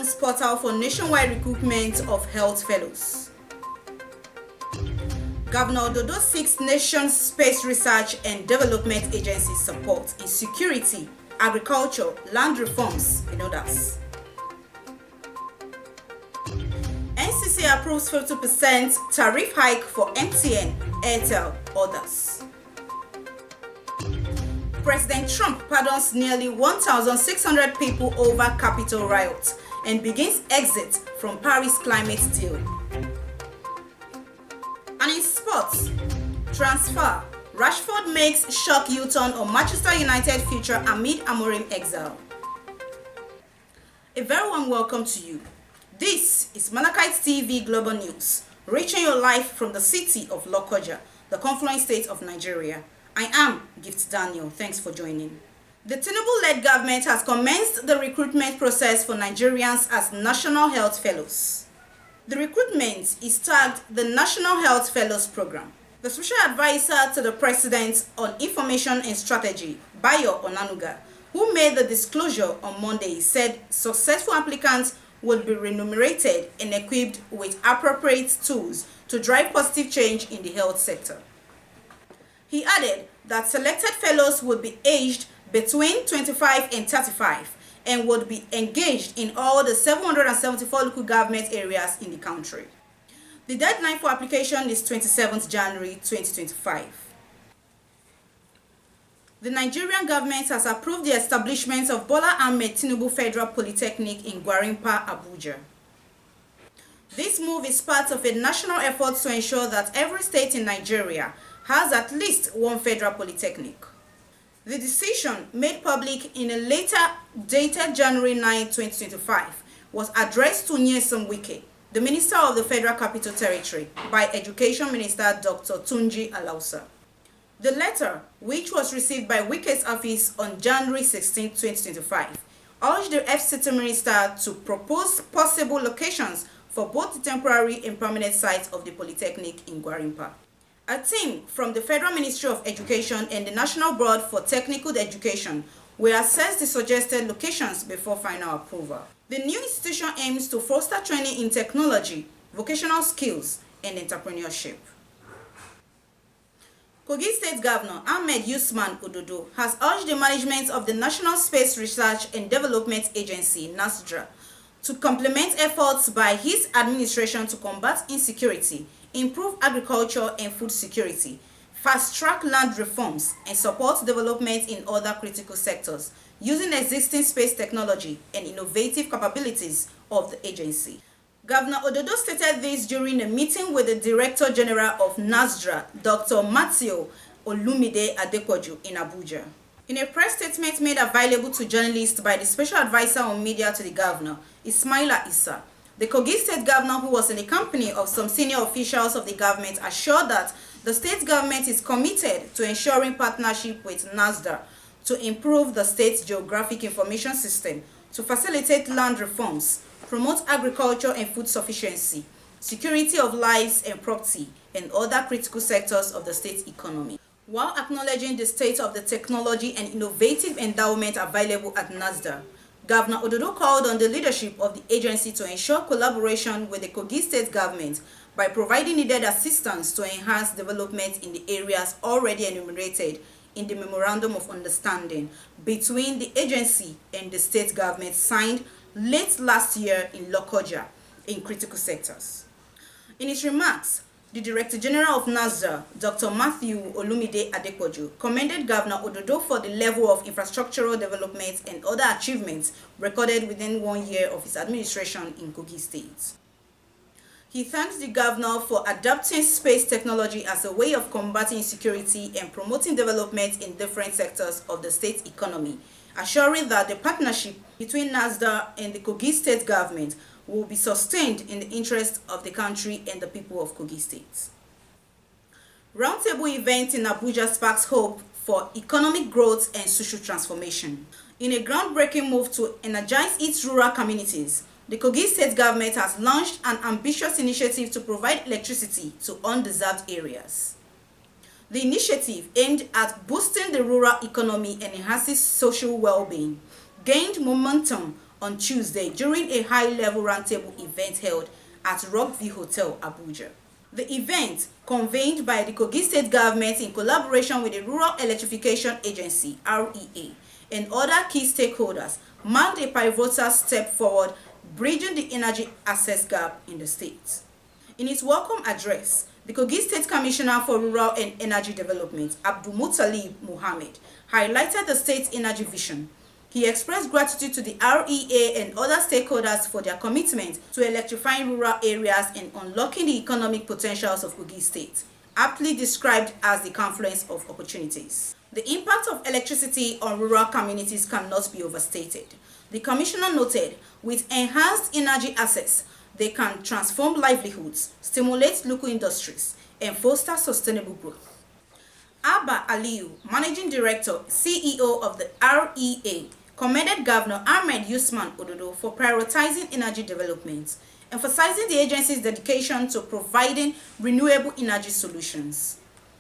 Nigerians portal for nationwide recruitment of health fellows. Governor Ododo seeks Nations Space Research and Development Agency support in security, agriculture, land reforms, and others. NCC approves 50% tariff hike for MTN, Airtel, others. President Trump pardons nearly 1,600 people over Capitol riot and begins exit from Paris climate deal. And in sports, transfer, Rashford makes shock U-turn on Manchester United future amid Amorim exile. A very warm welcome to you. This is MLC TV Global News, reaching you live from the city of Lokoja, the confluent state of Nigeria. I am Gift Daniel. Thanks for joining. The Tinubu-led government has commenced the recruitment process for Nigerians as National Health Fellows. The recruitment is tagged the National Health Fellows Program. The Special Advisor to the President on Information and Strategy, Bayo Onanuga, who made the disclosure on Monday, said successful applicants would be remunerated and equipped with appropriate tools to drive positive change in the health sector. He added that selected fellows would be aged between 25 and 35 and would be engaged in all the 774 local government areas in the country. The deadline for application is 27th January 2025. The Nigerian government has approved the establishment of Bola Tinubu Federal Polytechnic in Gwarinpa, Abuja. This move is part of a national effort to ensure that every state in Nigeria has at least one federal polytechnic. The decision, made public in a letter dated January 9, 2025, was addressed to Nyesom Wike, the Minister of the Federal Capital Territory, by Education Minister Dr. Tunji Alausa. The letter, which was received by Wike's office on January 16, 2025, urged the FCT Minister to propose possible locations for both the temporary and permanent sites of the Polytechnic in Gwarinpa. A team from the Federal Ministry of Education and the National Board for Technical Education will assess the suggested locations before final approval. The new institution aims to foster training in technology, vocational skills, and entrepreneurship. Kogi State Governor Ahmed Usman Ododo has urged the management of the National Space Research and Development Agency, NASRDA, to complement efforts by his administration to combat insecurity, improve agriculture and food security, fast-track land reforms, and support development in other critical sectors using existing space technology and innovative capabilities of the agency. Governor Ododo stated this during a meeting with the Director General of NASRDA, Dr. Matthew Olumide Adepoju, in Abuja. In a press statement made available to journalists by the Special Advisor on Media to the Governor, Ismaila Issa, the Kogi State Governor, who was in the company of some senior officials of the government, assured that the state government is committed to ensuring partnership with NASRDA to improve the state's geographic information system, to facilitate land reforms, promote agriculture and food sufficiency, security of lives and property, and other critical sectors of the state's economy. While acknowledging the state of the technology and innovative endowment available at NASRDA, Governor Ododo called on the leadership of the agency to ensure collaboration with the Kogi State government by providing needed assistance to enhance development in the areas already enumerated in the Memorandum of Understanding between the agency and the state government signed late last year in Lokoja in critical sectors. In his remarks, the Director General of NASRDA, Dr. Matthew Olumide Adepoju, commended Governor Ododo for the level of infrastructural development and other achievements recorded within 1 year of his administration in Kogi State. He thanked the governor for adopting space technology as a way of combating insecurity and promoting development in different sectors of the state's economy, assuring that the partnership between NASRDA and the Kogi State government will be sustained in the interest of the country and the people of Kogi State. Roundtable event in Abuja sparks hope for economic growth and social transformation. In a groundbreaking move to energize its rural communities, the Kogi State government has launched an ambitious initiative to provide electricity to undeserved areas. The initiative, aimed at boosting the rural economy and enhancing social well-being, gained momentum on Tuesday during a high-level roundtable event held at Rockview Hotel, Abuja. The event, convened by the Kogi State Government in collaboration with the Rural Electrification Agency (REA) and other key stakeholders, marked a pivotal step forward bridging the energy access gap in the state. In his welcome address, the Kogi State Commissioner for Rural and Energy Development, Abdulmutalib Mohammed, highlighted the state's energy vision. He expressed gratitude to the REA and other stakeholders for their commitment to electrifying rural areas and unlocking the economic potentials of Kogi State, aptly described as the confluence of opportunities. The impact of electricity on rural communities cannot be overstated. The Commissioner noted, with enhanced energy access, they can transform livelihoods, stimulate local industries, and foster sustainable growth. Abba Aliyu, Managing Director, CEO of the REA, commended Governor Ahmed Usman Ododo for prioritizing energy development, emphasizing the agency's dedication to providing renewable energy solutions.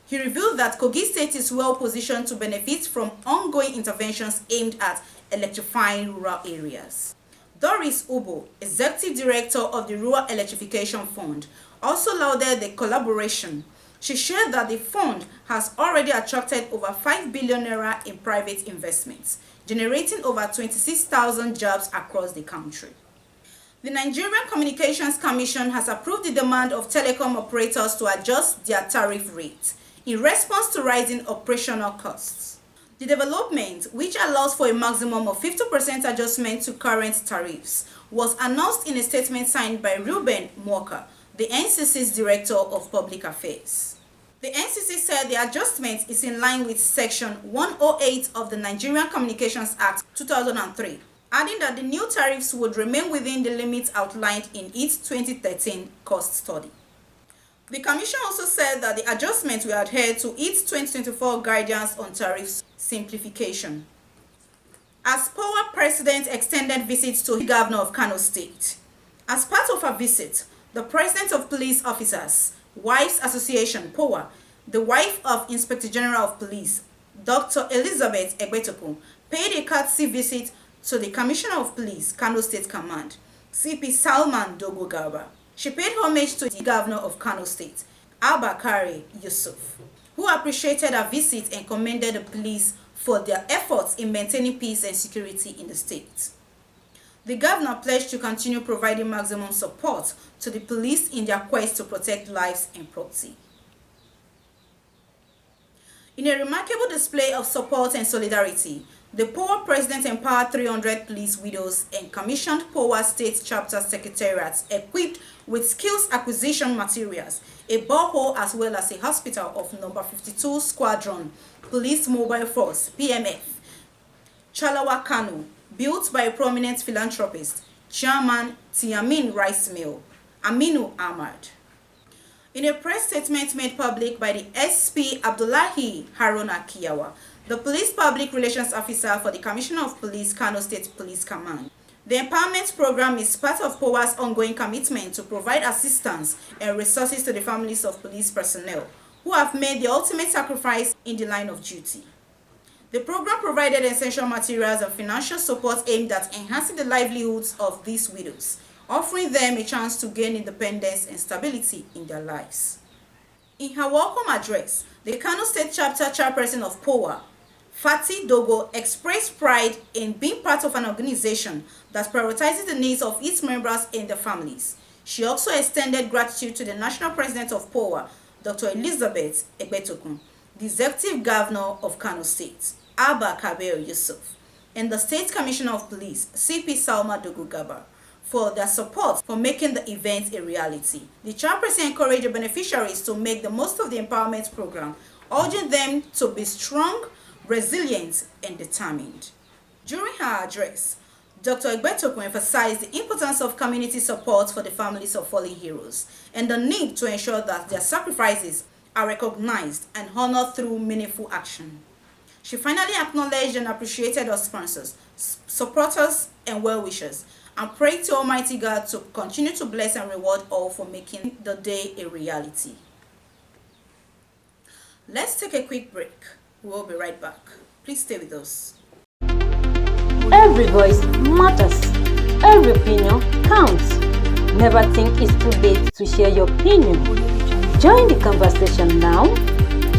He revealed that Kogi State is well positioned to benefit from ongoing interventions aimed at electrifying rural areas. Doris Ubo, Executive Director of the Rural Electrification Fund, also lauded the collaboration. She shared that the fund has already attracted over 5 billion naira in private investments, generating over 26,000 jobs across the country. The Nigerian Communications Commission has approved the demand of telecom operators to adjust their tariff rates in response to rising operational costs. The development, which allows for a maximum of 50% adjustment to current tariffs, was announced in a statement signed by Reuben Mwaka, the NCC's Director of Public Affairs. The NCC said the adjustment is in line with Section 108 of the Nigerian Communications Act 2003, adding that the new tariffs would remain within the limits outlined in its 2013 cost study. The Commission also said that the adjustment will adhere to its 2024 guidance on tariff simplification. As POWA President extended visits to the Governor of Kano State. As part of her visit, the President of Police Officers, Wives Association (POWA), the wife of Inspector General of Police, Dr. Elizabeth Egbetokun, paid a courtesy visit to the Commissioner of Police, Kano State Command, CP Salman Dogo Garba. She paid homage to the Governor of Kano State, Abakari Yusuf, who appreciated her visit and commended the police for their efforts in maintaining peace and security in the state. The governor pledged to continue providing maximum support to the police in their quest to protect lives and property. In a remarkable display of support and solidarity, the POWA President empowered 300 police widows and commissioned POWA State Chapter Secretariats equipped with skills acquisition materials, a borehole as well as a hospital of No. 52 Squadron Police Mobile Force (PMF), Chalawa Kano, built by a prominent philanthropist, Chairman Tiamin Rice Mill, Aminu Ahmad. In a press statement made public by the SP Abdullahi Haruna Kiyawa, the Police Public Relations Officer for the Commissioner of Police, Kano State Police Command, the empowerment program is part of POWA's ongoing commitment to provide assistance and resources to the families of police personnel who have made the ultimate sacrifice in the line of duty. The program provided essential materials and financial support aimed at enhancing the livelihoods of these widows, offering them a chance to gain independence and stability in their lives. In her welcome address, the Kano State Chapter Chairperson of POWA, Fati Dogo, expressed pride in being part of an organization that prioritizes the needs of its members and their families. She also extended gratitude to the National President of POWA, Dr. Elizabeth Egbetokun, the Executive Governor of Kano State, Abba Kabir Yusuf, and the State Commissioner of Police, CP Salma Dogo Garba, for their support for making the event a reality. The chairperson encouraged the beneficiaries to make the most of the empowerment program, urging them to be strong, resilient, and determined. During her address, Dr. Egbetokun emphasized the importance of community support for the families of fallen heroes and the need to ensure that their sacrifices are recognized and honored through meaningful action. She finally acknowledged and appreciated her sponsors, supporters, and well-wishers, and prayed to Almighty God to continue to bless and reward all for making the day a reality. Let's take a quick break. We'll be right back. Please stay with us. Every voice matters. every opinion counts. Never think it's too late to share your opinion. Join the conversation now.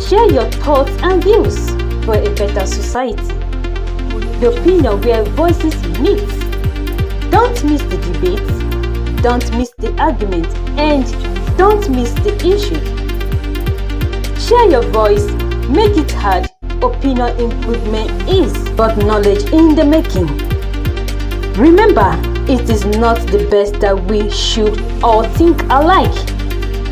Share your thoughts and views for a better society. The opinion where voices meet. Don't miss the debate, don't miss the argument, and don't miss the issue. Share your voice, make it heard. Opinion improvement is but knowledge in the making. Remember, it is not the best that we should all think alike.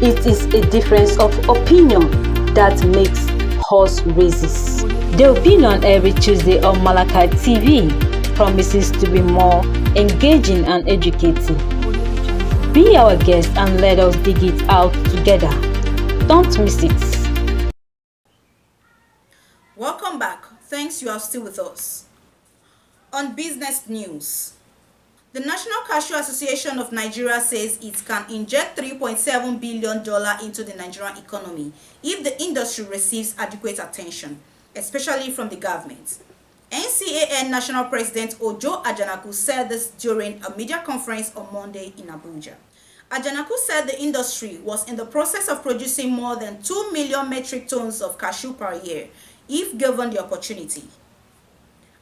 It is a difference of opinion that makes horse races. The opinion every Tuesday on MLC TV promises to be more engaging and educating. Be our guest and let us dig it out together. Don't miss it. Welcome back. Thanks you are still with us. On business news, the National Cashew Association of Nigeria says it can inject $3.7 billion into the Nigerian economy if the industry receives adequate attention, especially from the government. NCAN National President Ojo Ajanaku said this during a media conference on Monday in Abuja. Ajanaku said the industry was in the process of producing more than 2 million metric tons of cashew per year if given the opportunity.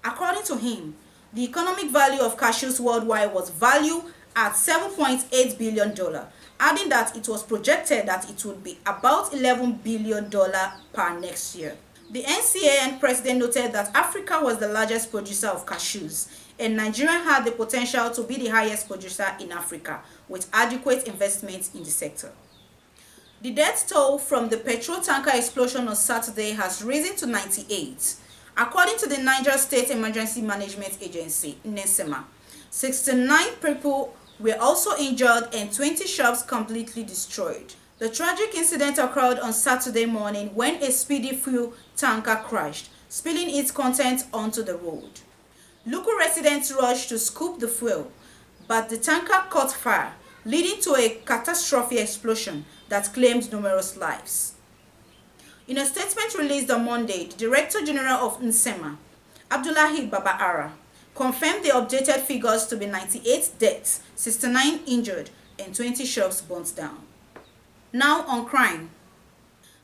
According to him, the economic value of cashews worldwide was valued at $7.8 billion, adding that it was projected that it would be about $11 billion per next year. The NCAN president noted that Africa was the largest producer of cashews, and Nigeria had the potential to be the highest producer in Africa, with adequate investment in the sector. The death toll from the petrol tanker explosion on Saturday has risen to 98. According to the Niger State Emergency Management Agency, NESMA, 69 people were also injured and 20 shops completely destroyed. The tragic incident occurred on Saturday morning when a speedy fuel tanker crashed, spilling its contents onto the road. Local residents rushed to scoop the fuel, but the tanker caught fire, leading to a catastrophic explosion that claimed numerous lives. In a statement released on Monday, the Director General of NSEMA, Abdullahi Baba-Ara, confirmed the updated figures to be 98 deaths, 69 injured, and 20 shops burnt down. Now on crime.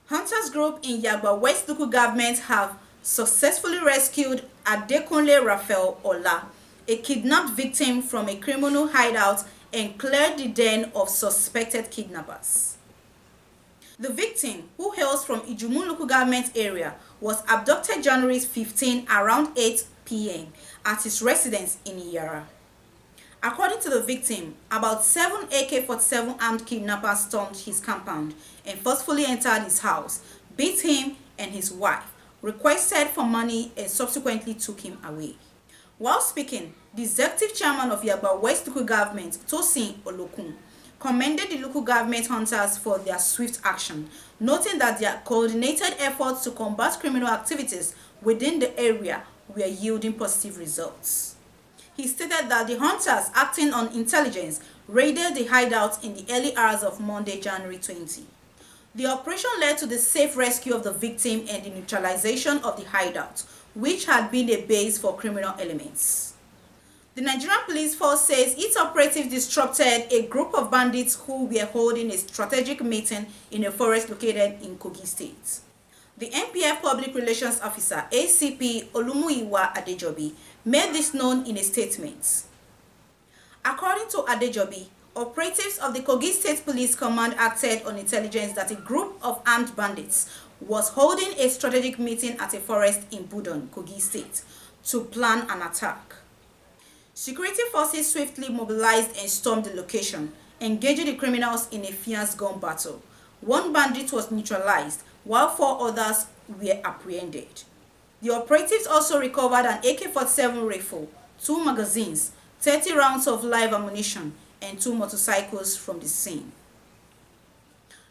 Hunters group in Yagba West local government have successfully rescued Adekunle Raphael Ola, a kidnapped victim from a criminal hideout, and cleared the den of suspected kidnappers. The victim, who hails from Ijumu local government area, was abducted January 15 around 8 p.m. at his residence in Iyara. According to the victim, about 7 AK-47 armed kidnappers stormed his compound and forcefully entered his house, beat him and his wife, requested for money, and subsequently took him away. While speaking, the executive chairman of Yagba West local government, Tosin Olokun, commended the local government hunters for their swift action, noting that their coordinated efforts to combat criminal activities within the area were yielding positive results. He stated that the hunters, acting on intelligence, raided the hideout in the early hours of Monday, January 20. The operation led to the safe rescue of the victim and the neutralization of the hideout, which had been a base for criminal elements. The Nigerian police force says its operatives disrupted a group of bandits who were holding a strategic meeting in a forest located in Kogi State. The NPF Public Relations Officer, ACP Olumuyiwa Adejobi, made this known in a statement. According to Adejobi, operatives of the Kogi State Police Command acted on intelligence that a group of armed bandits was holding a strategic meeting at a forest in Budon, Kogi State, to plan an attack. Security forces swiftly mobilized and stormed the location, engaging the criminals in a fierce gun battle. One bandit was neutralized, while 4 others were apprehended. The operatives also recovered an AK-47 rifle, 2 magazines, 30 rounds of live ammunition, and 2 motorcycles from the scene.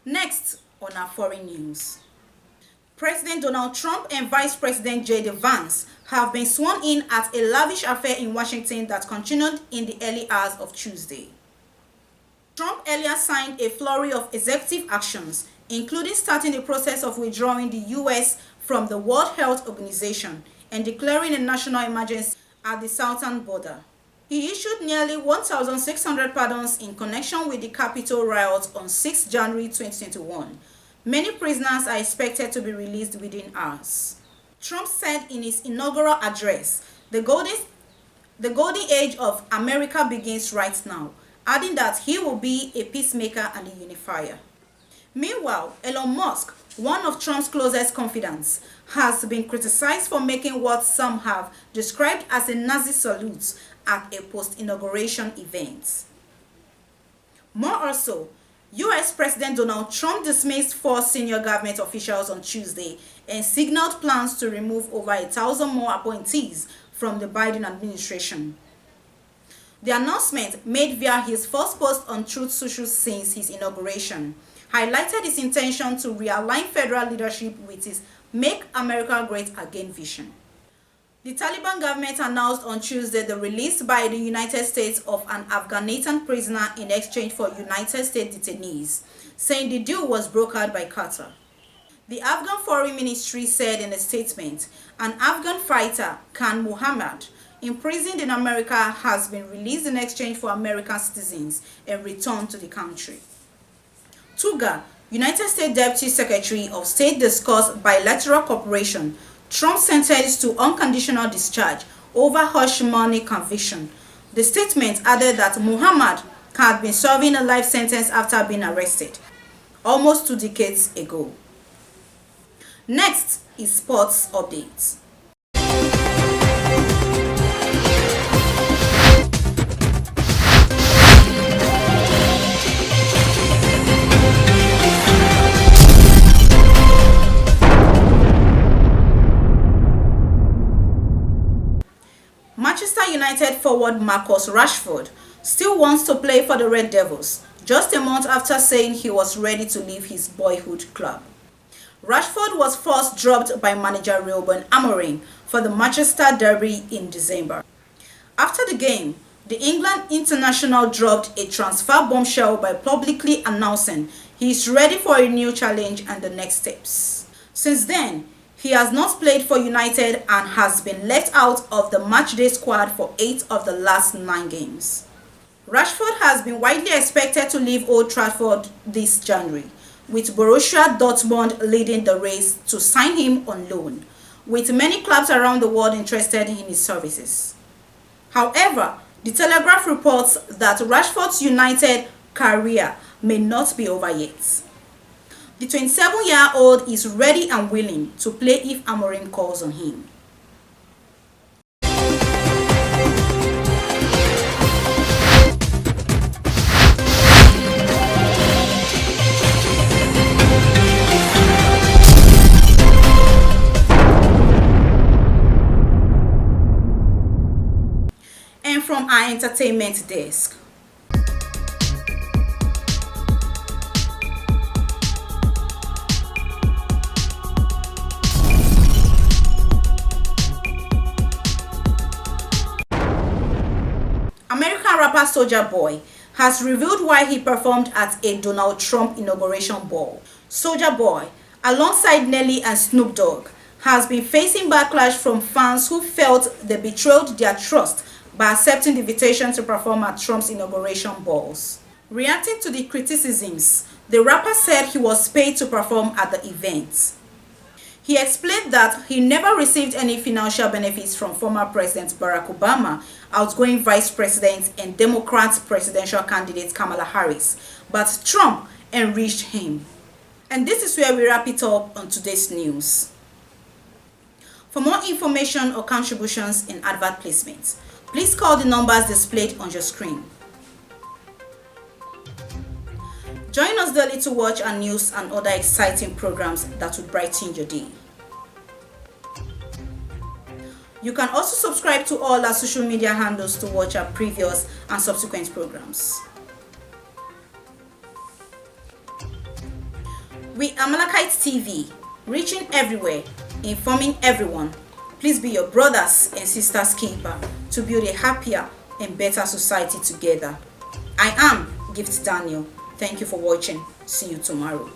Next, on our foreign news. President Donald Trump and Vice President J.D. Vance have been sworn in at a lavish affair in Washington that continued in the early hours of Tuesday. Trump earlier signed a flurry of executive actions, including starting the process of withdrawing the U.S. from the World Health Organization and declaring a national emergency at the southern border. He issued nearly 1,600 pardons in connection with the Capitol riot on 6 January 2021. Many prisoners are expected to be released within hours. Trump said in his inaugural address, the golden age of America begins right now, adding that he will be a peacemaker and a unifier. Meanwhile, Elon Musk, one of Trump's closest confidants, has been criticized for making what some have described as a Nazi salute at a post-inauguration event. More also, US President Donald Trump dismissed 4 senior government officials on Tuesday and signaled plans to remove over 1,000 more appointees from the Biden administration. The announcement, made via his first post on Truth Social since his inauguration, highlighted his intention to realign federal leadership with his Make America Great Again vision. The Taliban government announced on Tuesday the release by the United States of an Afghanistan prisoner in exchange for United States detainees, saying the deal was brokered by Qatar. The Afghan Foreign Ministry said in a statement, an Afghan fighter, Khan Muhammad, imprisoned in America, has been released in exchange for American citizens and returned to the country. Tuga, United States Deputy Secretary of State, discussed bilateral cooperation. Trump sentenced to unconditional discharge over hush money conviction. The statement added that Muhammad had been serving a life sentence after being arrested almost 2 decades ago. Next is sports updates. Manchester United forward Marcus Rashford still wants to play for the Red Devils, just a month after saying he was ready to leave his boyhood club. Rashford was first dropped by manager Ruben Amorim for the Manchester derby in December. After the game, the England international dropped a transfer bombshell by publicly announcing he is ready for a new challenge and the next steps. Since then, he has not played for United and has been left out of the matchday squad for 8 of the last 9 games. Rashford has been widely expected to leave Old Trafford this January, with Borussia Dortmund leading the race to sign him on loan, with many clubs around the world interested in his services. However, the Telegraph reports that Rashford's United career may not be over yet. The 27-year-old is ready and willing to play if Amorim calls on him. And from our entertainment desk. American rapper Soulja Boy has revealed why he performed at a Donald Trump inauguration ball. Soulja Boy, alongside Nelly and Snoop Dogg, has been facing backlash from fans who felt they betrayed their trust by accepting the invitation to perform at Trump's inauguration balls. Reacting to the criticisms, the rapper said he was paid to perform at the event. He explained that he never received any financial benefits from former President Barack Obama, outgoing Vice President and Democrat presidential candidate Kamala Harris, but Trump enriched him. And this is where we wrap it up on today's news. For more information or contributions in advert placements, please call the numbers displayed on your screen. Join us daily to watch our news and other exciting programs that will brighten your day. You can also subscribe to all our social media handles to watch our previous and subsequent programs. We are MLC TV, reaching everywhere, informing everyone. Please be your brothers and sisters keeper to build a happier and better society together. I am Gift Daniel. Thank you for watching. See you tomorrow.